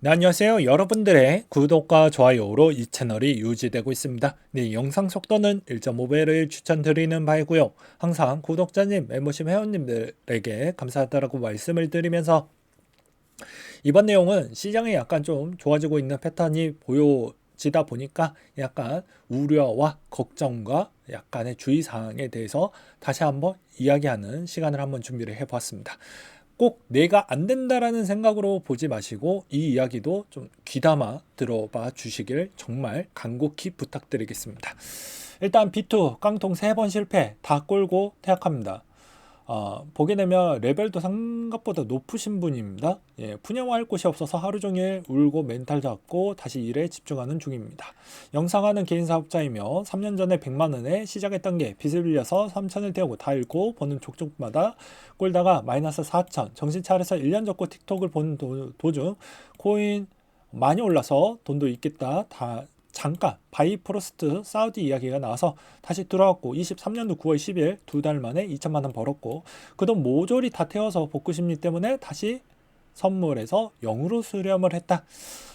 네, 안녕하세요. 여러분들의 구독과 좋아요로 이 채널이 유지되고 있습니다. 네, 영상 속도는 1.5배를 추천드리는 바이고요. 항상 구독자님, 멤버십 회원님들에게 감사하다라고 말씀을 드리면서 이번 내용은 시장이 약간 좀 좋아지고 있는 패턴이 보여지다 보니까 약간 우려와 걱정과 약간의 주의사항에 대해서 다시 한번 이야기하는 시간을 한번 준비를 해보았습니다. 꼭 내가 안 된다라는 생각으로 보지 마시고 이 이야기도 좀 귀담아 들어봐 주시길 정말 간곡히 부탁드리겠습니다. 일단 B2 깡통 3번 실패 다 꼴고 퇴학합니다. 보게 되면 레벨도 생각보다 높으신 분입니다. 예, 푸념할 곳이 없어서 하루 종일 울고 멘탈 잡고 다시 일에 집중하는 중입니다. 영상하는 개인 사업자이며 3년 전에 100만 원에 시작했던 게 빚을 빌려서 3천을 태우고 다 잃고 버는 족족마다 꼴다가 마이너스 4천 정신 차려서 1년 접고 틱톡을 보는 도중 코인 많이 올라서 돈도 있겠다 다 잠깐 바이프로스트 사우디 이야기가 나와서 다시 들어왔고 23년도 9월 10일 두 달 만에 2천만 원 벌었고 그 돈 모조리 다 태워서 복구 심리 때문에 다시 선물해서 0으로 수렴을 했다.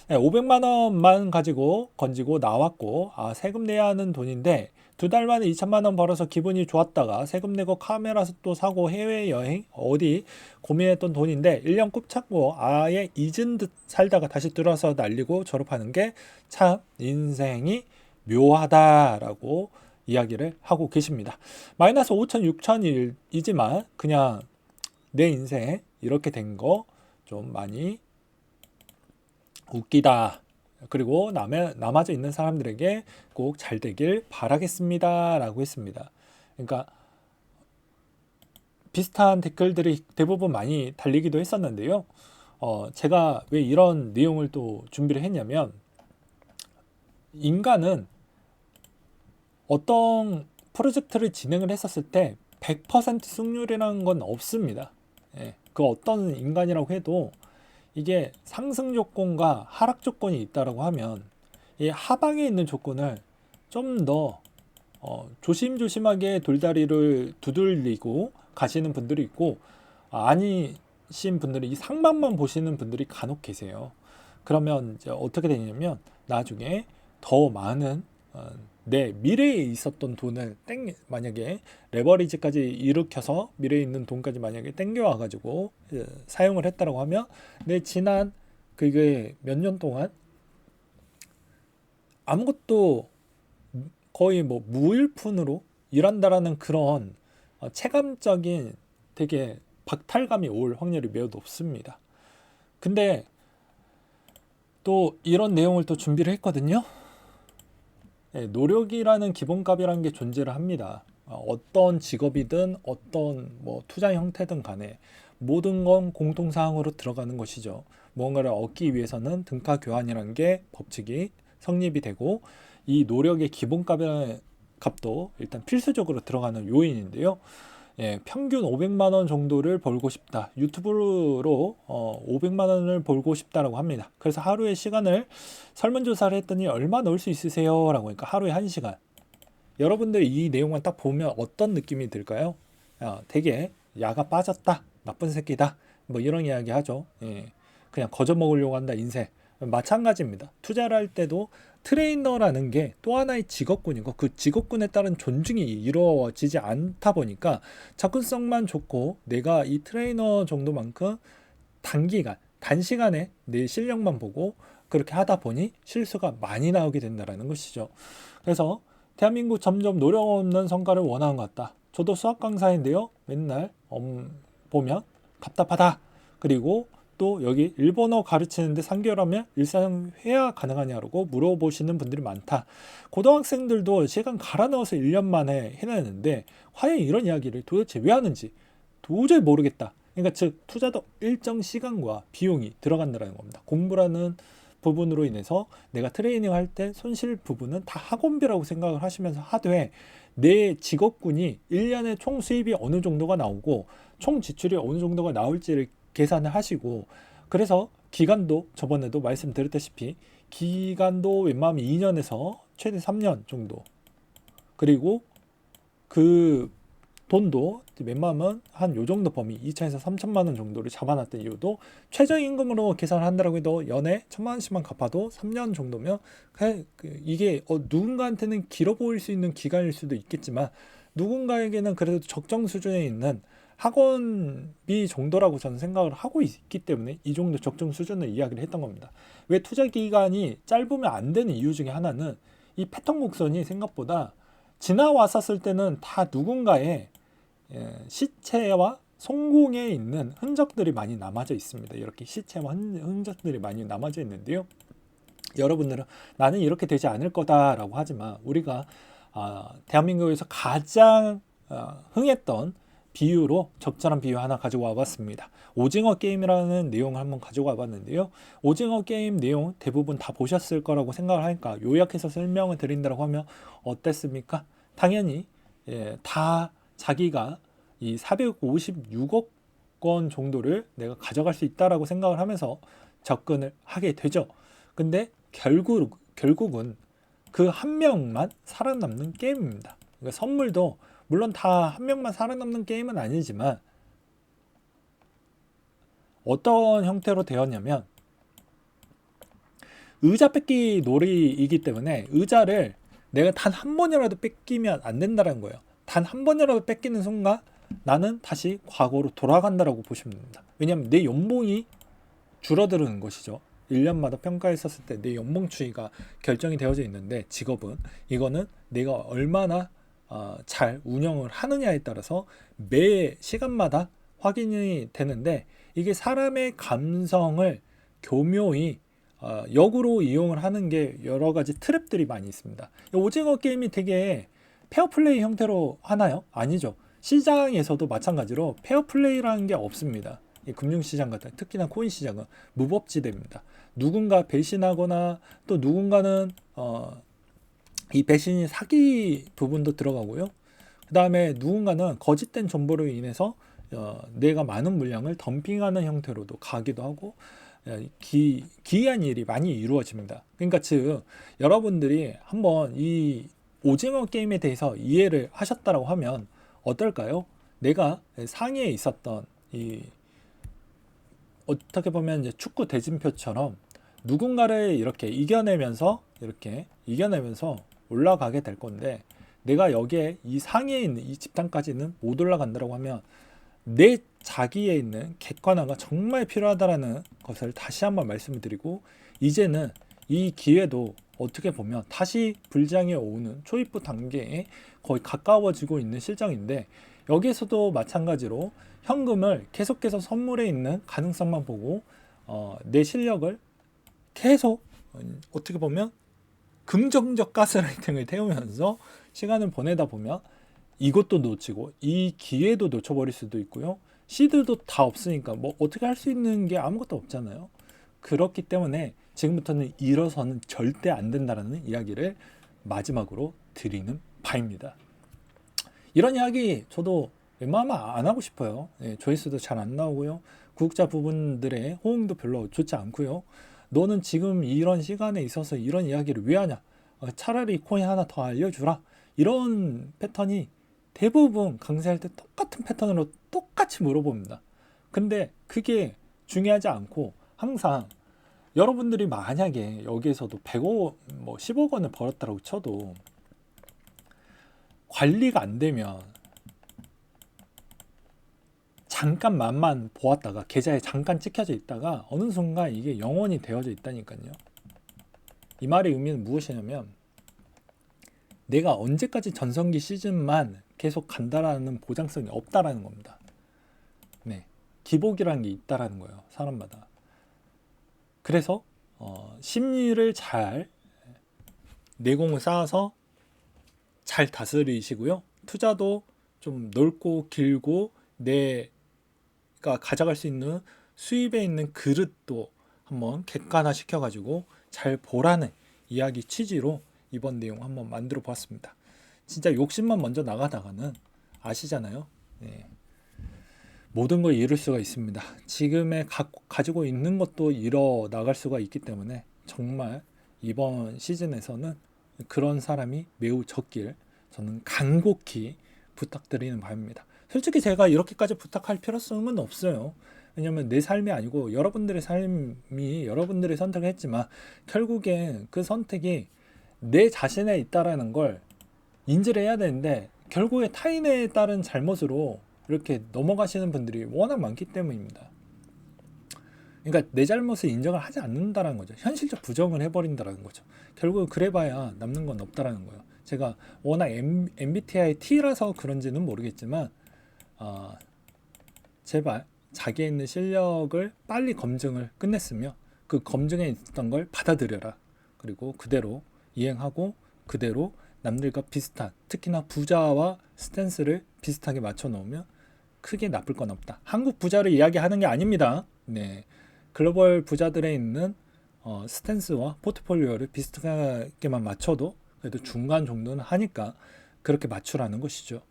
500만 원만 가지고 건지고 나왔고 세금 내야 하는 돈인데 두 달 만에 2천만 원 벌어서 기분이 좋았다가 세금 내고 카메라 또 사고 해외여행 어디 고민했던 돈인데 1년 꾹 참고 아예 잊은 듯 살다가 다시 들어와서 날리고 졸업하는 게 참 인생이 묘하다라고 이야기를 하고 계십니다. 마이너스 5천 6천이지만 그냥 내 인생 이렇게 된 거 좀 많이 웃기다. 그리고 남아져 있는 사람들에게 꼭 잘 되길 바라겠습니다. 라고 했습니다. 그러니까 비슷한 댓글들이 대부분 많이 달리기도 했었는데요. 제가 왜 이런 내용을 또 준비를 했냐면 인간은 어떤 프로젝트를 진행을 했었을 때 100% 승률이라는 건 없습니다. 예, 그 어떤 인간이라고 해도 이게 상승 조건과 하락 조건이 있다라고 하면 이 하방에 있는 조건을 좀 더 조심조심하게 돌다리를 두들리고 가시는 분들이 있고 아니신 분들이 이 상방만 보시는 분들이 간혹 계세요. 그러면 이제 어떻게 되냐면 나중에 더 많은 내 미래에 있었던 돈을 만약에 레버리지까지 일으켜서 미래에 있는 돈까지 만약에 땡겨와 가지고 사용을 했다라고 하면 내 지난 그게 몇 년 동안 아무것도 거의 뭐 무일푼으로 일한다라는 그런 체감적인 되게 박탈감이 올 확률이 매우 높습니다. 근데 또 이런 내용을 또 준비를 했거든요. 네, 노력이라는 기본값이라는 게 존재를 합니다. 어떤 직업이든 어떤 뭐 투자 형태든 간에 모든 건 공통사항으로 들어가는 것이죠. 무언가를 얻기 위해서는 등가 교환이라는 게 법칙이 성립이 되고 이 노력의 기본값이라는 값도 일단 필수적으로 들어가는 요인인데요. 예, 평균 500만 원 정도를 벌고 싶다. 유튜브로 500만 원을 벌고 싶다라고 합니다. 그래서 하루의 시간을 설문조사를 했더니 얼마 넣을 수 있으세요? 라고 하니까 하루에 1시간. 여러분들 이 내용만 딱 보면 어떤 느낌이 들까요? 되게 야가 빠졌다. 나쁜 새끼다. 뭐 이런 이야기 하죠. 예, 그냥 거저 먹으려고 한다 인생. 마찬가지입니다. 투자를 할 때도 트레이너라는 게 또 하나의 직업군이고 그 직업군에 따른 존중이 이루어지지 않다 보니까 접근성만 좋고 내가 이 트레이너 정도만큼 단시간에 내 실력만 보고 그렇게 하다 보니 실수가 많이 나오게 된다는 것이죠. 그래서 대한민국 점점 노력 없는 성과를 원하는 것 같다. 저도 수학 강사인데요. 맨날 보면 답답하다. 그리고 또 여기 일본어 가르치는데 3개월 하면 일상 회화 가능하냐고 물어보시는 분들이 많다. 고등학생들도 시간 갈아 넣어서 1년 만에 해내는데 과연 이런 이야기를 도대체 왜 하는지 도저히 모르겠다. 그러니까 즉 투자도 일정 시간과 비용이 들어간다는 겁니다. 공부라는 부분으로 인해서 내가 트레이닝 할 때 손실 부분은 다 학원비라고 생각을 하시면서 하되 내 직업군이 1년에 총 수입이 어느 정도가 나오고 총 지출이 어느 정도가 나올지를 계산을 하시고 그래서 기간도 저번에도 말씀드렸다시피 기간도 웬만하면 2년에서 최대 3년 정도 그리고 그 돈도 웬만하면 한 요 정도 범위 2천에서 3천만 원 정도를 잡아놨던 이유도 최저임금으로 계산을 한다고 해도 연에 1천만 원씩만 갚아도 3년 정도면 이게 누군가한테는 길어 보일 수 있는 기간일 수도 있겠지만 누군가에게는 그래도 적정 수준에 있는 학원비 정도라고 저는 생각을 하고 있기 때문에 이 정도 적정 수준을 이야기를 했던 겁니다. 왜 투자 기간이 짧으면 안 되는 이유 중에 하나는 이 패턴 곡선이 생각보다 지나왔었을 때는 다 누군가의 시체와 성공에 있는 흔적들이 많이 남아져 있습니다. 이렇게 시체와 흔적들이 많이 남아져 있는데요. 여러분들은 나는 이렇게 되지 않을 거다라고 하지만 우리가 대한민국에서 가장 흥했던 비유로 적절한 비유 하나 가지고 와봤습니다. 오징어 게임이라는 내용을 한번 가지고 와봤는데요. 오징어 게임 내용 대부분 다 보셨을 거라고 생각을 하니까 요약해서 설명을 드린다고 하면 어땠습니까? 당연히 다 자기가 이 456억 원 정도를 내가 가져갈 수 있다라고 생각을 하면서 접근을 하게 되죠. 근데 결국은 그 한 명만 살아남는 게임입니다. 그러니까 선물도 물론 다 한 명만 살아남는 게임은 아니지만 어떤 형태로 되었냐면 의자 뺏기 놀이이기 때문에 의자를 내가 단 한 번이라도 뺏기면 안 된다는 거예요. 단 한 번이라도 뺏기는 순간 나는 다시 과거로 돌아간다라고 보시면 됩니다. 왜냐하면 내 연봉이 줄어드는 것이죠. 1년마다 평가했었을 때 내 연봉 추이가 결정이 되어져 있는데 직업은 이거는 내가 얼마나 잘 운영을 하느냐에 따라서 매 시간마다 확인이 되는데 이게 사람의 감성을 교묘히 역으로 이용을 하는 게 여러 가지 트랩들이 많이 있습니다. 오징어 게임이 되게 페어플레이 형태로 하나요? 아니죠. 시장에서도 마찬가지로 페어플레이라는 게 없습니다. 이 금융시장 같은 특히나 코인 시장은 무법지대입니다. 누군가 배신하거나 또 누군가는 이 배신이 사기 부분도 들어가고요. 그 다음에 누군가는 거짓된 정보로 인해서 내가 많은 물량을 덤핑하는 형태로도 가기도 하고 기이한 일이 많이 이루어집니다. 그러니까 즉 여러분들이 한번 이 오징어 게임에 대해서 이해를 하셨다라고 하면 어떨까요? 내가 상위에 있었던 이 어떻게 보면 이제 축구 대진표처럼 누군가를 이렇게 이겨내면서 올라가게 될 건데 내가 여기에 이 상위에 있는 이 집단까지는 못 올라간다고 하면 내 자기에 있는 객관화가 정말 필요하다라는 것을 다시 한번 말씀을 드리고 이제는 이 기회도 어떻게 보면 다시 불장에 오는 초입부 단계에 거의 가까워지고 있는 실정인데 여기에서도 마찬가지로 현금을 계속해서 선물에 있는 가능성만 보고 내 실력을 계속 어떻게 보면 긍정적 가스라이팅을 태우면서 시간을 보내다 보면 이것도 놓치고 이 기회도 놓쳐버릴 수도 있고요. 시드도 다 없으니까 뭐 어떻게 할 수 있는 게 아무것도 없잖아요. 그렇기 때문에 지금부터는 일어서는 절대 안 된다라는 이야기를 마지막으로 드리는 바입니다. 이런 이야기 저도 웬만하면 안 하고 싶어요. 조회수도 잘 안 나오고요. 구독자 부분들의 호응도 별로 좋지 않고요. 너는 지금 이런 시간에 있어서 이런 이야기를 왜 하냐? 차라리 코인 하나 더 알려주라. 이런 패턴이 대부분 강좌할 때 똑같은 패턴으로 똑같이 물어봅니다. 근데 그게 중요하지 않고 항상 여러분들이 만약에 여기에서도 100억, 뭐 10억 원을 벌었다고 쳐도 관리가 안 되면 잠깐 맛만 보았다가 계좌에 잠깐 찍혀져 있다가 어느 순간 이게 영원히 되어져 있다니까요. 이 말의 의미는 무엇이냐면 내가 언제까지 전성기 시즌만 계속 간다라는 보장성이 없다라는 겁니다. 네, 기복이라는 게 있다라는 거예요. 사람마다. 그래서 심리를 잘 내공을 쌓아서 잘 다스리시고요. 투자도 좀 넓고 길고 내가 가져갈 수 있는 수입에 있는 그릇도 한번 객관화 시켜가지고 잘 보라는 이야기 취지로 이번 내용 한번 만들어 보았습니다. 진짜 욕심만 먼저 나가다가는 아시잖아요. 네. 모든 걸 잃을 수가 있습니다. 지금의 가지고 있는 것도 잃어 나갈 수가 있기 때문에 정말 이번 시즌에서는 그런 사람이 매우 적길 저는 간곡히 부탁드리는 바입니다. 솔직히 제가 이렇게까지 부탁할 필요성은 없어요. 왜냐면 내 삶이 아니고 여러분들의 삶이 여러분들이 선택을 했지만 결국엔 그 선택이 내 자신에 있다라는 걸 인지를 해야 되는데 결국에 타인에 따른 잘못으로 이렇게 넘어가시는 분들이 워낙 많기 때문입니다. 그러니까 내 잘못을 인정을 하지 않는다는 거죠. 현실적 부정을 해버린다는 거죠. 결국은 그래봐야 남는 건 없다라는 거예요. 제가 워낙 MBTI T라서 그런지는 모르겠지만 제발 자기에 있는 실력을 빨리 검증을 끝냈으며 그 검증에 있었던 걸 받아들여라. 그리고 그대로 이행하고 그대로 남들과 비슷한, 특히나 부자와 스탠스를 비슷하게 맞춰 놓으면 크게 나쁠 건 없다. 한국 부자를 이야기하는 게 아닙니다. 네, 글로벌 부자들에 있는 스탠스와 포트폴리오를 비슷하게만 맞춰도 그래도 중간 정도는 하니까 그렇게 맞추라는 것이죠.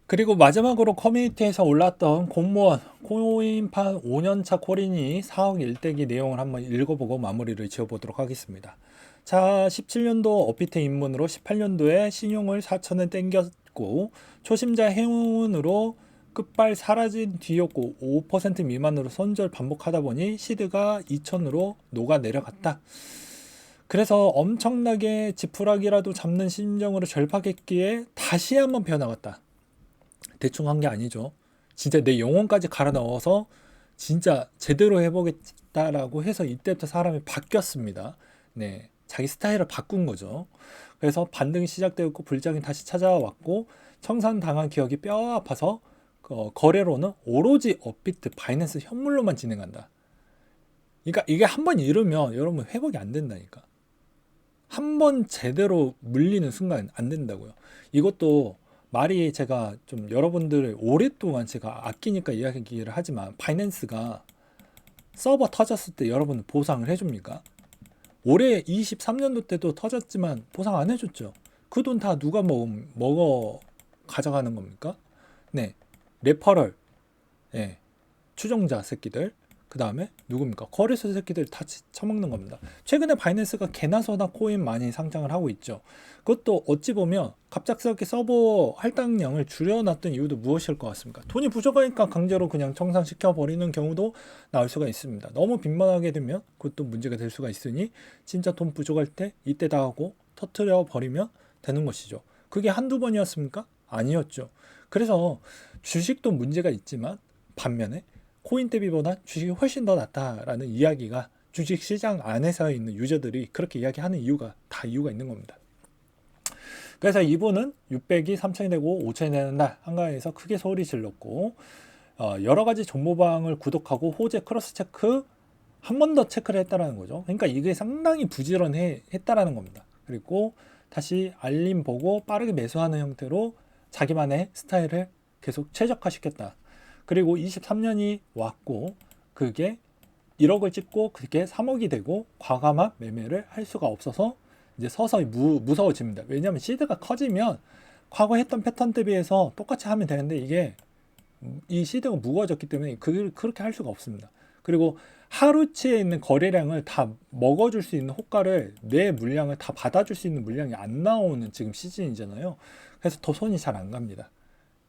그리고 마지막으로 커뮤니티에서 올랐던 공무원 코인판 5년차 코린이 4억 일대기 내용을 한번 읽어보고 마무리를 지어보도록 하겠습니다. 자, 17년도 업비트 입문으로 18년도에 신용을 4천원 땡겼고 초심자 행운으로 끝발 사라진 뒤였고 5% 미만으로 손절 반복하다 보니 시드가 2천으로 녹아 내려갔다. 그래서 엄청나게 지푸라기라도 잡는 심정으로 절박했기에 다시 한번 배워나갔다. 대충 한 게 아니죠. 진짜 내 영혼까지 갈아 넣어서 진짜 제대로 해보겠다라고 해서 이때부터 사람이 바뀌었습니다. 네, 자기 스타일을 바꾼 거죠. 그래서 반등이 시작되었고 불장이 다시 찾아왔고 청산당한 기억이 뼈 아파서 거래로는 오로지 업비트, 바이낸스 현물로만 진행한다. 그러니까 이게 한번 잃으면 여러분 회복이 안 된다니까. 한번 제대로 물리는 순간 안 된다고요. 이것도 말이 제가 좀 여러분들을 오랫동안 제가 아끼니까 이야기를 하지만 바이낸스가 서버 터졌을 때 여러분 보상을 해줍니까? 올해 23년도 때도 터졌지만 보상 안 해줬죠. 그 돈 다 누가 먹어 가져가는 겁니까? 네, 레퍼럴, 예, 추종자 새끼들, 그 다음에 누굽니까? 거래소 새끼들 다 처먹는 겁니다. 최근에 바이낸스가 개나 소나 코인 많이 상장을 하고 있죠. 그것도 어찌 보면 갑작스럽게 서버 할당량을 줄여놨던 이유도 무엇일 것 같습니까? 돈이 부족하니까 강제로 그냥 청산시켜버리는 경우도 나올 수가 있습니다. 너무 빈번하게 되면 그것도 문제가 될 수가 있으니 진짜 돈 부족할 때 이때다 하고 터트려 버리면 되는 것이죠. 그게 한두 번이었습니까? 아니었죠. 그래서 주식도 문제가 있지만 반면에 코인 대비보다 주식이 훨씬 더 낫다라는 이야기가 주식시장 안에서 있는 유저들이 그렇게 이야기하는 이유가 다 이유가 있는 겁니다. 그래서 이분은 600이 3,000이 되고 5,000이 되는 날 한가위에서 크게 소리 질렀고 여러 가지 정보방을 구독하고 호재 크로스 체크 한 번 더 체크를 했다라는 거죠. 그러니까 이게 상당히 부지런했다라는 겁니다. 그리고 다시 알림 보고 빠르게 매수하는 형태로 자기만의 스타일을 계속 최적화시켰다. 그리고 23년이 왔고 그게 1억을 찍고 그게 3억이 되고 과감한 매매를 할 수가 없어서 이제 서서히 무서워집니다. 왜냐하면 시드가 커지면 과거 했던 패턴 대비해서 똑같이 하면 되는데 이게 이 시드가 무거워졌기 때문에 그렇게 할 수가 없습니다. 그리고 하루치에 있는 거래량을 다 먹어줄 수 있는 호가를 내 물량을 다 받아줄 수 있는 물량이 안 나오는 지금 시즌이잖아요. 그래서 더 손이 잘 안 갑니다.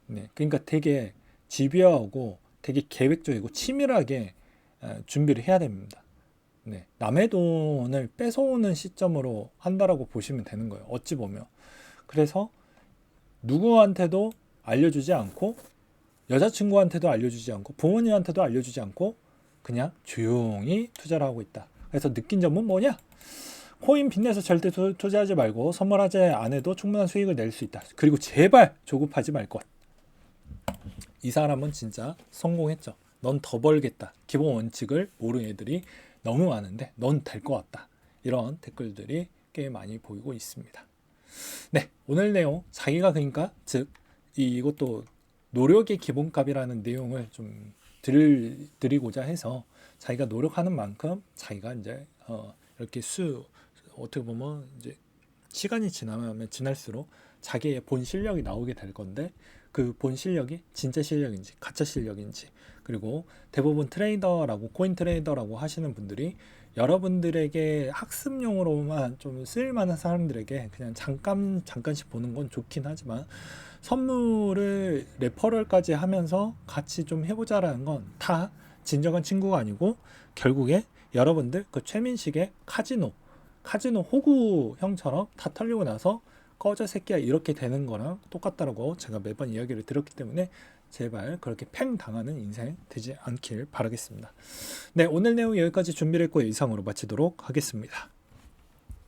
네, 그러니까 되게 집요하고 되게 계획적이고 치밀하게 준비를 해야 됩니다. 네, 남의 돈을 뺏어오는 시점으로 한다라고 보시면 되는 거예요. 어찌 보면. 그래서 누구한테도 알려주지 않고 여자친구한테도 알려주지 않고 부모님한테도 알려주지 않고 그냥 조용히 투자를 하고 있다. 그래서 느낀 점은 뭐냐? 코인 빚내서 절대 투자하지 말고 선물하지 않아도 충분한 수익을 낼 수 있다. 그리고 제발 조급하지 말 것. 이 사람은 진짜 성공했죠. 넌 더 벌겠다. 기본 원칙을 모르는 애들이 너무 많은데 넌 될 것 같다. 이런 댓글들이 꽤 많이 보이고 있습니다. 네, 오늘 내용 자기가 그러니까 즉 이것도 노력의 기본값이라는 내용을 좀 드리고자 해서 자기가 노력하는 만큼 자기가 이제 이렇게 어떻게 보면 이제 시간이 지나면 지날수록 자기의 본 실력이 나오게 될 건데 그 본 실력이 진짜 실력인지 가짜 실력인지 그리고 대부분 트레이더라고 코인 트레이더라고 하시는 분들이 여러분들에게 학습용으로만 좀 쓸만한 사람들에게 그냥 잠깐씩 보는 건 좋긴 하지만 선물을 레퍼럴까지 하면서 같이 좀 해보자라는 건 다 진정한 친구가 아니고 결국에 여러분들 그 최민식의 카지노 호구 형처럼 다 털리고 나서 꺼져 새끼야 이렇게 되는 거랑 똑같다라고 제가 매번 이야기를 들었기 때문에 제발 그렇게 팽 당하는 인생 되지 않길 바라겠습니다. 네, 오늘 내용 여기까지 준비를 했고 이상으로 마치도록 하겠습니다.